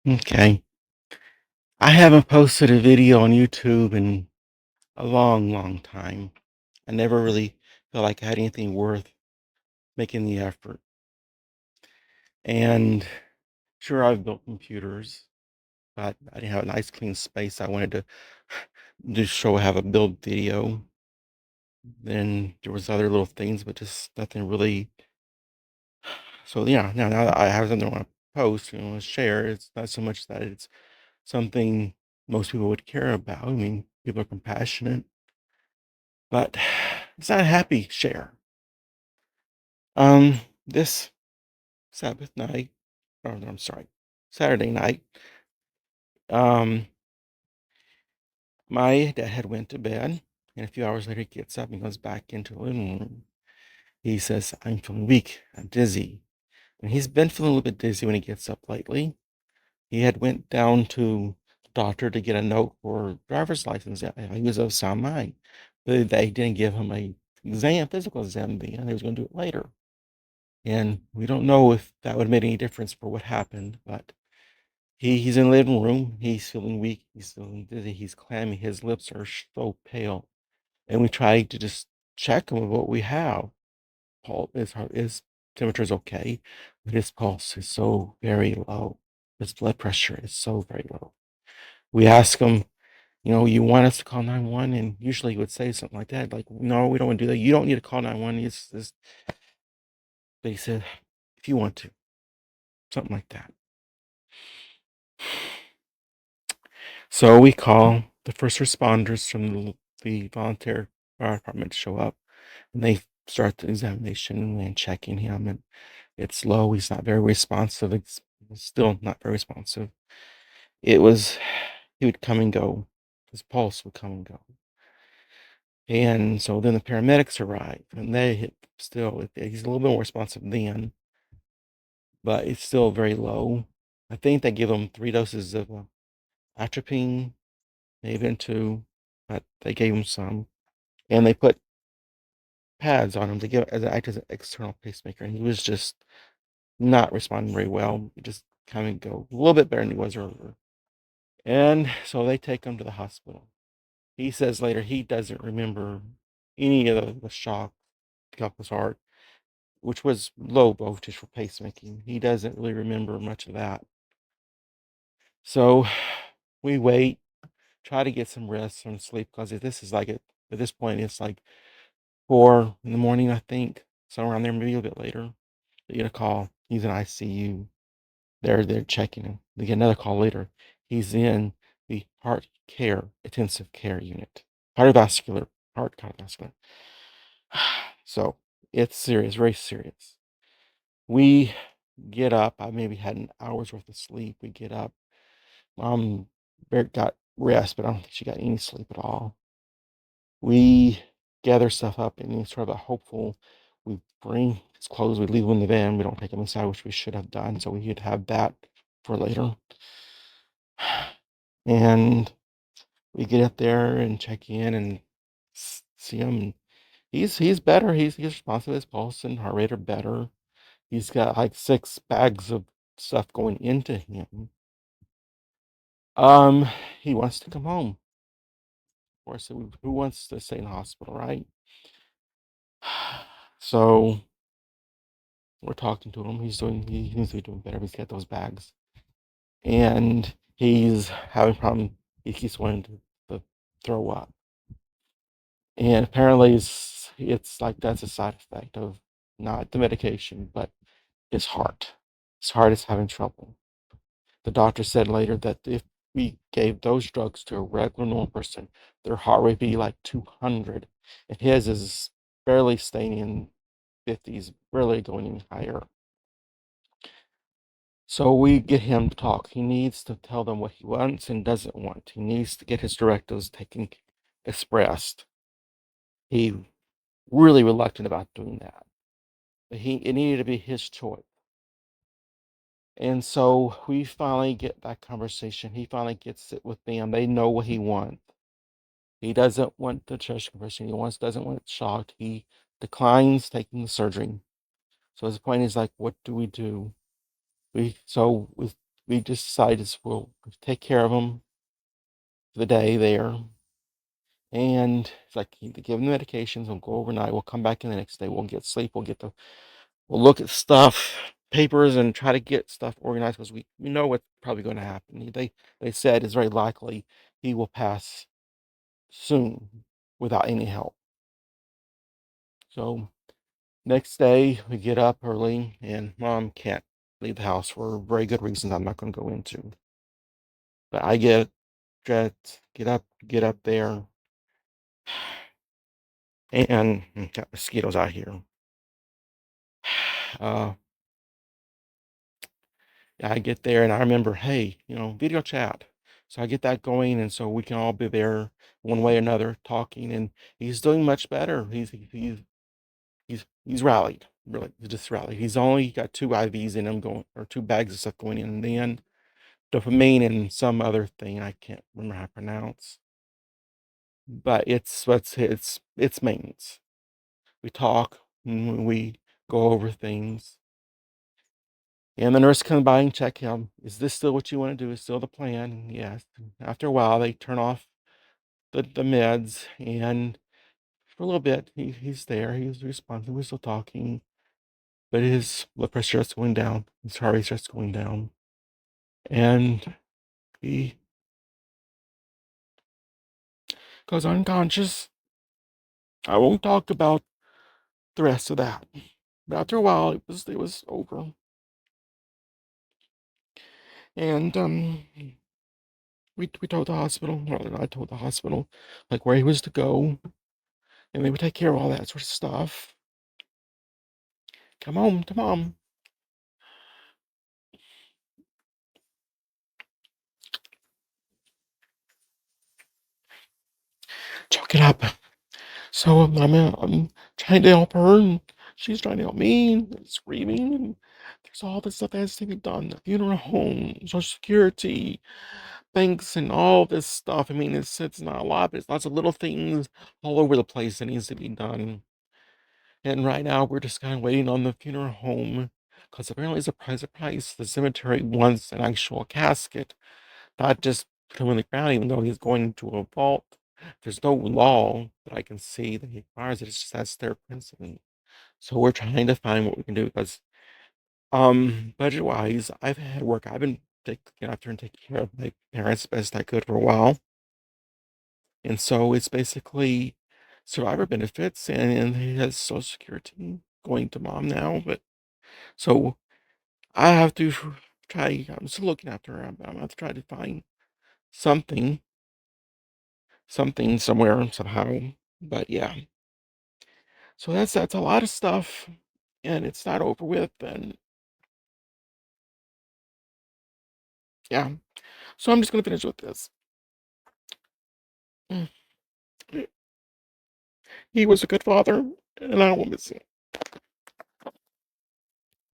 Okay. I haven't posted a video on YouTube in a long, long time. I never really felt like I had anything worth making the effort. And sure, I've built computers, but I didn't have a nice clean space. I wanted to just have a build video. Then there was other little things, but just nothing really. So yeah, now that I have something I want to post, share. It's not so much that it's something most people would care about. I mean, people are compassionate, but it's not a happy share. This Sabbath night, or no, I'm sorry, Saturday night, um, my dad had went to bed, and a few hours later he gets up and goes back into the living room. He says, "I'm feeling weak, I'm dizzy." And he's been feeling a little bit dizzy when he gets up lately. He had went down to the doctor to get a note for driver's license. He was of sound mind, but they didn't give him a physical exam then. They was going to do it later. And we don't know if that would have made any difference for what happened, but he's in the living room. He's feeling weak. He's feeling dizzy. He's clammy. His lips are so pale. And we try to just check him with what we have. His temperature is okay, but his pulse is so very low. His blood pressure is so very low. We ask him, you want us to call 911? And usually he would say something like that, like, no, we don't want to do that. You don't need to call 911. But he said, if you want to, something like that. So we call the first responders from the volunteer fire department to show up, and they start the examination and checking him. And it's low. He's not very responsive. It's still not very responsive. It was, he would come and go. His pulse would come and go. And so then the paramedics arrive, and they hit still. He's a little bit more responsive then, but it's still very low. I think they give him 3 doses of atropine, maybe even two, but they gave him some, and they put pads on him to give as act as an external pacemaker, and he was just not responding very well. He just kind of go a little bit better than he was earlier. And so they take him to the hospital. He says later he doesn't remember any of the shock to his heart, which was low voltage for pacemaking. He doesn't really remember much of that. So we wait, try to get some rest, some sleep, because this is like at this point it's like 4 in the morning, I think, somewhere around there, maybe a little bit later. They get a call. He's in ICU. They're checking him. They get another call later. He's in the heart care intensive care unit, cardiovascular, heart cardiovascular. So it's serious, very serious. We get up. I maybe had an hour's worth of sleep. We get up. Mom got rest, but I don't think she got any sleep at all. We gather stuff up in sort of a hopeful. We bring his clothes. We leave them in the van. We don't take them inside, which we should have done. So we could have that for later. And we get up there and check in and see him. And he's better. He's responsive. His pulse and heart rate are better. He's got like 6 bags of stuff going into him. Um, he wants to come home. Of course, who wants to stay in the hospital, right? So we're talking to him. He seems to be doing better. He's got those bags, and he's having problem. He keeps wanting to throw up, and apparently it's like that's a side effect of not the medication, but his heart. His heart is having trouble. The doctor said later that if we gave those drugs to a regular normal person, their heart rate would be like 200, and his is barely staying in 50s, barely going any higher. So we get him to talk. He needs to tell them what he wants and doesn't want. He needs to get his directives expressed. He really reluctant about doing that. But it needed to be his choice. And so we finally get that conversation. He finally gets it with them. They know what he wants. He doesn't want the chest compression. Doesn't want it shocked. He declines taking the surgery. So his point is like, what do we do? We we just decided we'll take care of him for the day there. And it's like give him the medications. We'll go overnight. We'll come back in the next day. We'll get sleep. We'll look at stuff, papers, and try to get stuff organized because we know what's probably going to happen. They said it's very likely he will pass soon without any help. So next day we get up early, and Mom can't leave the house for very good reasons I'm not going to go into. But I get dressed, get up there, and got mosquitoes out here. Uh, I get there and I remember, hey, video chat. So I get that going, and so we can all be there one way or another talking. And he's doing much better. He's rallied, really. He's just rallied. He's only got 2 IVs in him going, or 2 bags of stuff going in, and then dopamine and some other thing I can't remember how to pronounce. But it's maintenance. We talk and we go over things. And the nurse comes by and check him. Is this still what you want to do? Is still the plan? Yes. After a while, they turn off the meds, and for a little bit, he's there. He's responsive. We're still talking, but his blood pressure starts going down. His heart rate starts going down, and he goes unconscious. I won't talk about the rest of that. But after a while, it was over, and we told the hospital, or I told the hospital, like where he was to go, and they would take care of all that sort of stuff. Come home to Mom. Chalk it up. So I'm trying to help her, and she's trying to help me, and screaming, and there's all this stuff that has to be done. The funeral home, Social Security, banks, and all this stuff. I mean, it's not a lot, but it's lots of little things all over the place that needs to be done. And right now, we're just kind of waiting on the funeral home, because apparently, surprise, surprise, the cemetery wants an actual casket, not just put him in the ground, even though he's going to a vault. There's no law that I can see that requires it. It's just that's their principle. So we're trying to find what we can do because, budget wise, I've had work. I've been taking out there and taking care of my parents best I could for a while, and so it's basically survivor benefits, and he has Social Security going to Mom now. But so I have to try. I'm still looking after her. I'm gonna have to try to find something somewhere somehow. But yeah, so that's a lot of stuff, and it's not over with. And yeah, so I'm just gonna finish with this. Mm. He was a good father, and I will miss him.